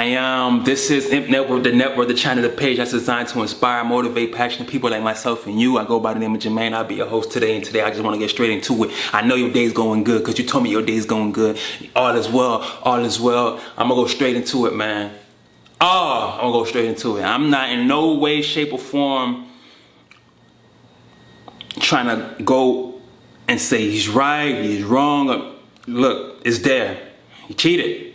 This is I.M.P.P Network, the channel, the page that's designed to inspire, motivate, passionate people like myself and you. I go by the name of Jermaine. I'll be your host today, and today I just want to get straight into it. I know your day's going good because you told me your day's going good. All is well, all is well. I'm going to go straight into it, man. I'm going to go straight into it. I'm not in no way, shape, or form trying to go and say he's right, he's wrong. Look, it's there. He cheated.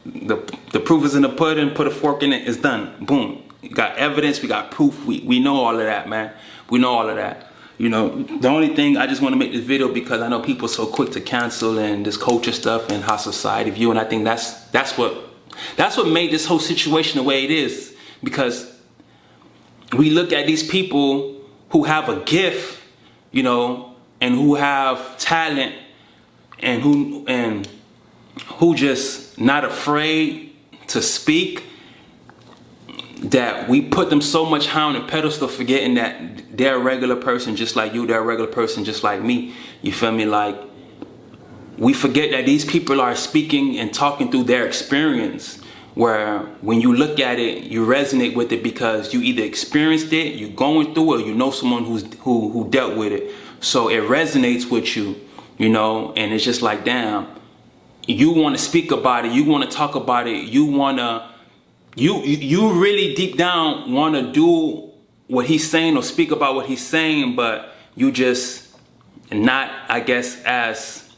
The proof is in the pudding. Put a fork in it. It's done. Boom. You got evidence. We got proof. We know all of that, man. We know all of that. You know, the only thing I just want to make this video because I know people are so quick to cancel and this culture stuff and how society view, and I think that's what made this whole situation the way it is, because we look at these people who have a gift, you know, and who have talent, and who just not afraid to speak, that we put them so much high on a pedestal, forgetting that they're a regular person just like you, they're a regular person just like me. You feel me? Like, we forget that these people are speaking and talking through their experience, where when you look at it, you resonate with it because you either experienced it, you're going through it, or you know someone who dealt with it. So it resonates with you, you know, and it's just like, damn, you want to speak about it, you want to talk about it, you really deep down want to do what he's saying or speak about what he's saying, but you just not, I guess, as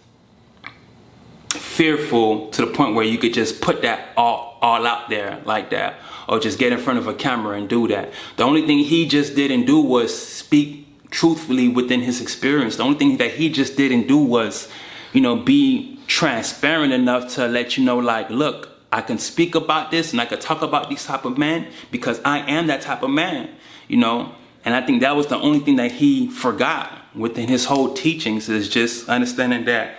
fearful to the point where you could just put that all out there like that, or just get in front of a camera and do that. The only thing he just didn't do was speak truthfully within his experience. The only thing that he just didn't do was, you know, be transparent enough to let you know, like, look, I can speak about this and I can talk about these type of men because I am that type of man, you know. And I think that was the only thing that he forgot within his whole teachings, is just understanding that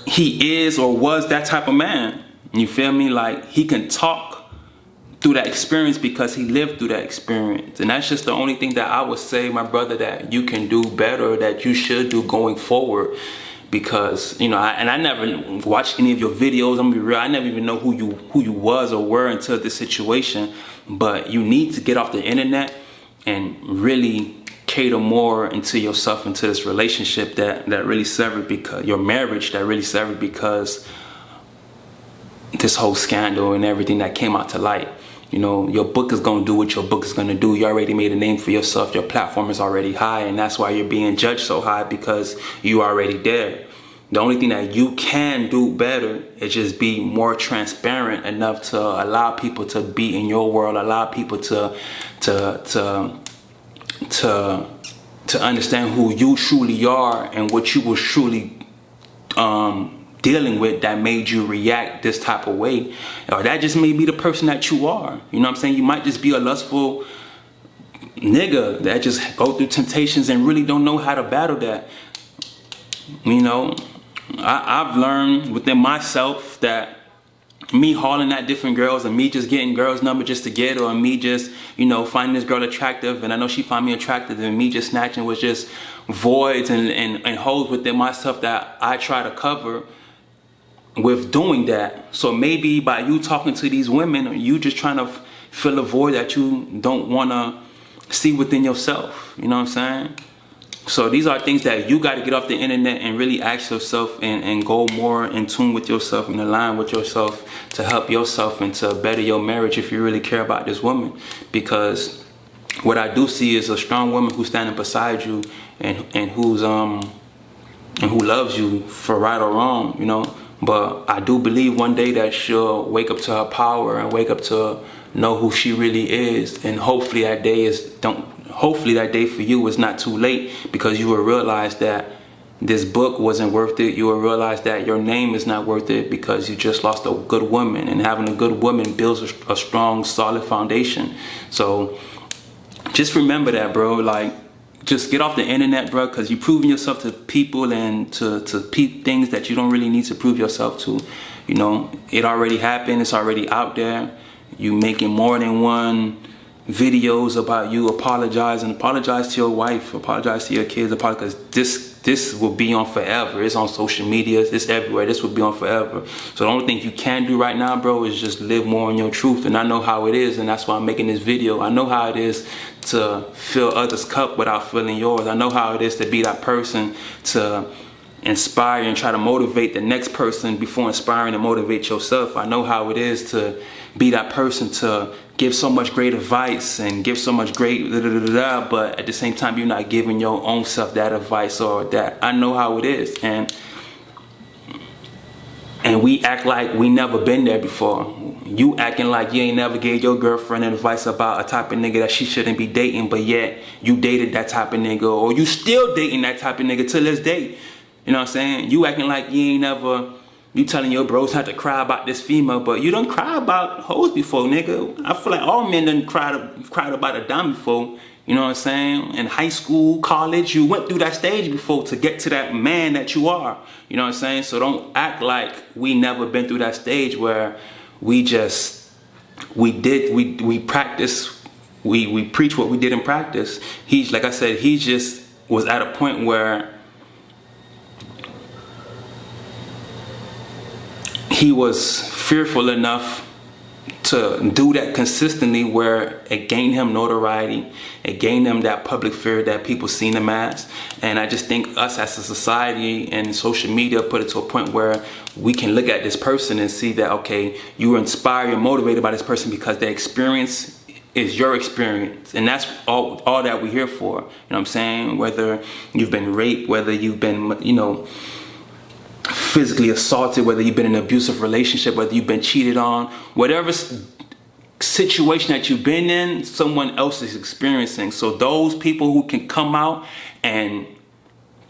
he is or was that type of man. You feel me? Like, he can talk through that experience because he lived through that experience. And that's just the only thing that I would say, my brother, that you can do better, that you should do going forward. Because, you know, I never watched any of your videos. I'm gonna be real, I never even know who you was or were until this situation. But you need to get off the internet and really cater more into yourself, into this relationship that really severed, because your marriage that really severed because this whole scandal and everything that came out to light. You know, your book is going to do what your book is going to do. You already made a name for yourself. Your platform is already high, and that's why you're being judged so high, because you already there. The only thing that you can do better is just be more transparent enough to allow people to be in your world, allow people to understand who you truly are and what you were truly dealing with that made you react this type of way. Or that just may be the person that you are. You know what I'm saying? You might just be a lustful nigga that just go through temptations and really don't know how to battle that. You know, I've learned within myself that me hauling at different girls and me just getting girls' number just to get her, or me just, you know, finding this girl attractive and I know she find me attractive, and me just snatching was just voids and holes within myself that I try to cover with doing that. So maybe by you talking to these women, or you just trying to fill a void that you don't want to see within yourself. You know what I'm saying? So these are things that you got to get off the internet and really ask yourself and go more in tune with yourself and align with yourself to help yourself and to better your marriage if you really care about this woman. Because what I do see is a strong woman who's standing beside you and who loves you for right or wrong, you know. But I do believe one day that she'll wake up to her power and wake up to know who she really is, and hopefully that day for you is not too late, because you will realize that this book wasn't worth it. You will realize that your name is not worth it because you just lost a good woman, and having a good woman builds a strong, solid foundation. So just remember that, bro. Like, just get off the internet, bro, because you're proving yourself to people and to things that you don't really need to prove yourself to. You know, it already happened. It's already out there. You making more than one videos about you apologizing. Apologize to your wife, apologize to your kids, because this will be on forever. It's on social media, it's everywhere. This will be on forever. So the only thing you can do right now, bro, is just live more in your truth. And I know how it is, and that's why I'm making this video. I know how it is to fill others' cup without filling yours. I know how it is to be that person to inspire and try to motivate the next person before inspiring and motivate yourself. I know how it is to be that person to give so much great advice and give so much great but at the same time you're not giving your own self that advice or that. I know how it is, and we act like we never been there before. You acting like you ain't never gave your girlfriend advice about a type of nigga that she shouldn't be dating, but yet you dated that type of nigga, or you still dating that type of nigga till this day. You know what I'm saying? You acting like you ain't never, you telling your bros not to cry about this female, but you done cry about hoes before, nigga. I feel like all men done cried about a dime before. You know what I'm saying? In high school, college, you went through that stage before to get to that man that you are. You know what I'm saying? So don't act like we never been through that stage where we practice, we preach what we did in practice. He's, like I said, he just was at a point where he was fearful enough to do that consistently, where it gained him notoriety, it gained him that public fear that people seen him as. And I just think us as a society and social media put it to a point where we can look at this person and see that, okay, you were inspired and motivated by this person because their experience is your experience, and that's all that we're here for. You know what I'm saying? Whether you've been raped, whether you've been, you know, physically assaulted, whether you've been in an abusive relationship, whether you've been cheated on, whatever situation that you've been in, someone else is experiencing. So those people who can come out and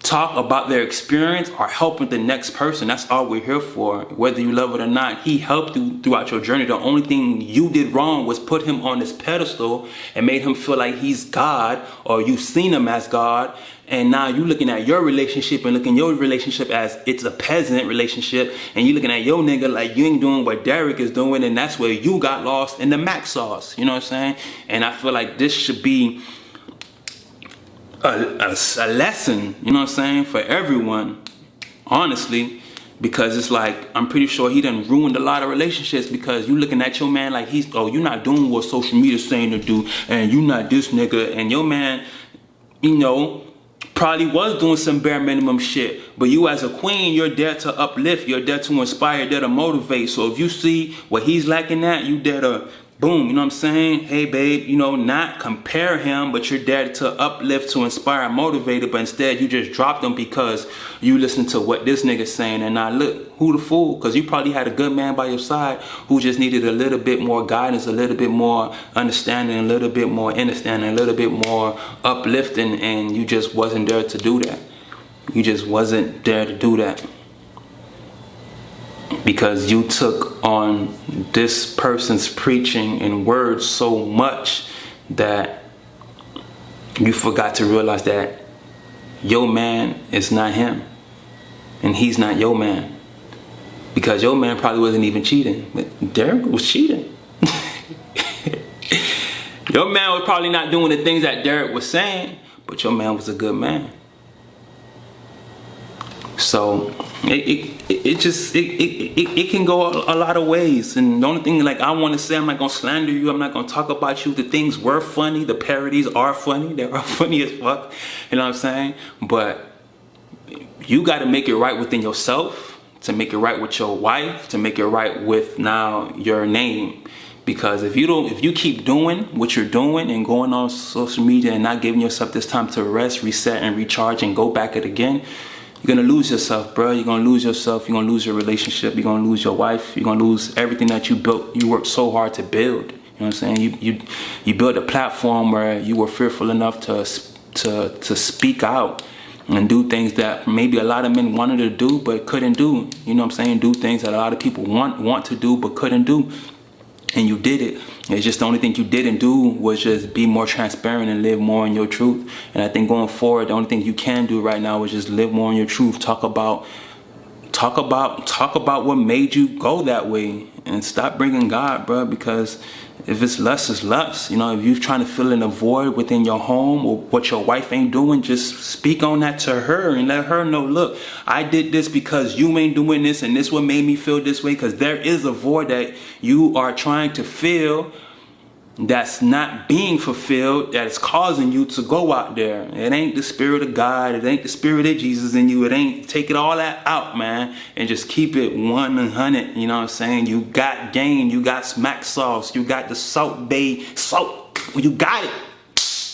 talk about their experience are helping the next person. That's all we're here for. Whether you love it or not, he helped you throughout your journey. The only thing you did wrong was put him on this pedestal and made him feel like he's God, or you've seen him as God. And now you looking at your relationship and looking at your relationship as it's a peasant relationship, and you looking at your nigga like you ain't doing what Derrick is doing, and that's where you got lost in the mac sauce. You know what I'm saying? And I feel like this should be a lesson, you know what I'm saying, for everyone, honestly, because it's like, I'm pretty sure he done ruined a lot of relationships because you looking at your man like he's, oh, you're not doing what social media is saying to do, and you not this nigga, and your man, you know, probably was doing some bare minimum shit, but you as a queen, you're there to uplift, you're there to inspire, you're there to motivate. So if you see what he's lacking at, you there to boom, you know what I'm saying? Hey babe, you know, not compare him, but you're there to uplift, to inspire, and motivate it. But instead you just dropped him because you listen to what this nigga's saying. And now look, who the fool? Because you probably had a good man by your side who just needed a little bit more guidance, a little bit more understanding, a little bit more understanding, a little bit more uplifting, and you just wasn't there to do that. You just wasn't there to do that. Because you took on this person's preaching and words so much that you forgot to realize that your man is not him, and he's not your man. Because your man probably wasn't even cheating, but Derrick was cheating. Your man was probably not doing the things that Derrick was saying, but your man was a good man. So it can go a lot of ways, and the only thing, like, I want to say, I'm not gonna slander you, I'm not gonna talk about you. The things were funny, the parodies are funny, they are funny as fuck, you know what I'm saying? But you got to make it right within yourself, to make it right with your wife, to make it right with now your name. Because if you keep doing what you're doing and going on social media and not giving yourself this time to rest, reset, and recharge and go back it again, you're gonna lose yourself, bro. You're gonna lose yourself. You're gonna lose your relationship. You're gonna lose your wife. You're gonna lose everything that you built. You worked so hard to build. You know what I'm saying? You built a platform where you were fearful enough to speak out and do things that maybe a lot of men wanted to do but couldn't do. You know what I'm saying? Do things that a lot of people want to do but couldn't do. And you did it. It's just the only thing you didn't do was just be more transparent and live more in your truth. And I think going forward, the only thing you can do right now is just live more in your truth. Talk about what made you go that way, and stop bringing God, bro. Because If it's lust, it's lust. You know, if you're trying to fill in a void within your home or what your wife ain't doing, just speak on that to her and let her know, look, I did this because you ain't doing this and this what made me feel this way, because there is a void that you are trying to fill that's not being fulfilled, that is causing you to go out there. It ain't the Spirit of God, it ain't the Spirit of Jesus in you, it ain't. Take it all that out, man, and just keep it 100. You know what I'm saying? You got game, you got smack sauce, you got the Salt Bay salt, you got it.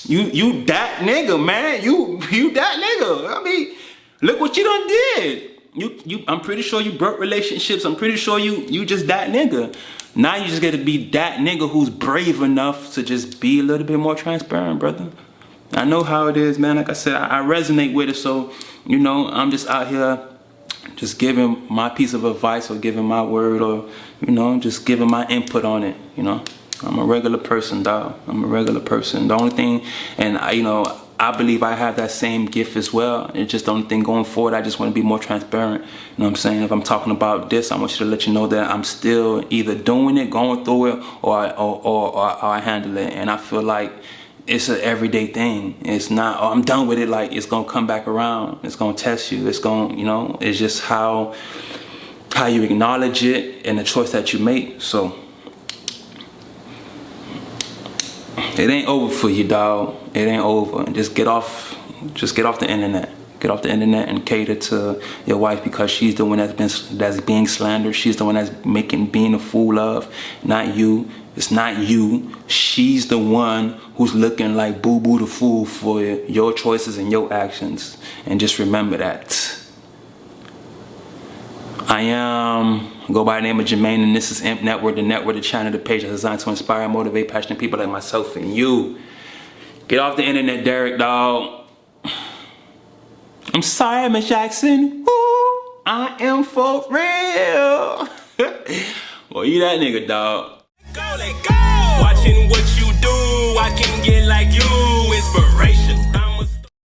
You that nigga, man. You that nigga. I mean, look what you done did. I'm pretty sure you broke relationships. I'm pretty sure you just that nigga. Now you just got to be that nigga who's brave enough to just be a little bit more transparent, brother. I know how it is, man. Like I said, I resonate with it. So, you know, I'm just out here just giving my piece of advice or giving my word or, you know, just giving my input on it, you know. I'm a regular person, dog. I'm a regular person. The only thing, and I believe I have that same gift as well. It's just the only thing going forward, I just want to be more transparent. You know what I'm saying? If I'm talking about this, I want you to let you know that I'm still either doing it, going through it, or I handle it. And I feel like it's an everyday thing. It's not, oh, I'm done with it. Like, it's going to come back around. It's going to test you. It's going, you know, it's just how you acknowledge it and the choice that you make. So it ain't over for you, dog. It ain't over. Just get off the internet. Get off the internet and cater to your wife, because she's the one that's being slandered. She's the one that's being a fool of, not you. It's not you. She's the one who's looking like Boo Boo the fool for your choices and your actions. And just remember that. I go by the name of Jermaine, and this is I.M.P.P Network, the channel, the page that's designed to inspire and motivate passionate people like myself and you. Get off the internet, Derrick, dog. I'm sorry, Miss Jaxn. Woo, I am for real. Well, you that nigga, dog. Go, let go. Watching what you